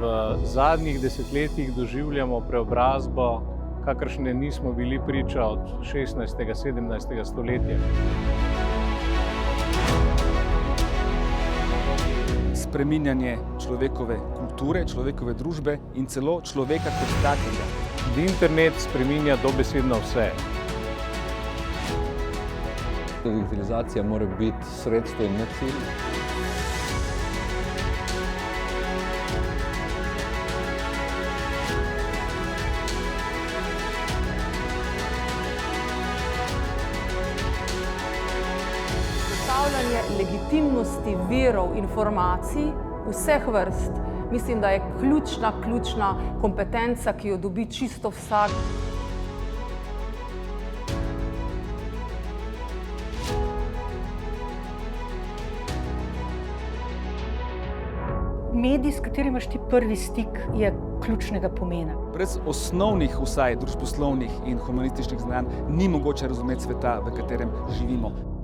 v zadnjih desetletjih doživljamo preobrazbo, kakršne nismo bili priča od 16. 17. stoletja. Spreminjanje človekove kulture, človekove družbe in celo človeka kot takega. Internet spreminja dobesedno vse. Digitalizacija mora biti sredstvo in ne cilj. Zagotavljanje legitimnosti virov informacij vseh vrst, mislim, da je ključna kompetenca, ki jo dobi čisto vsak. Medij, s katerim imaš ti prvi stik, je ključnega pomena. Brez osnovnih, vsaj družboslovnih in humanističnih znanj, ni mogoče razumeti sveta, v katerem živimo.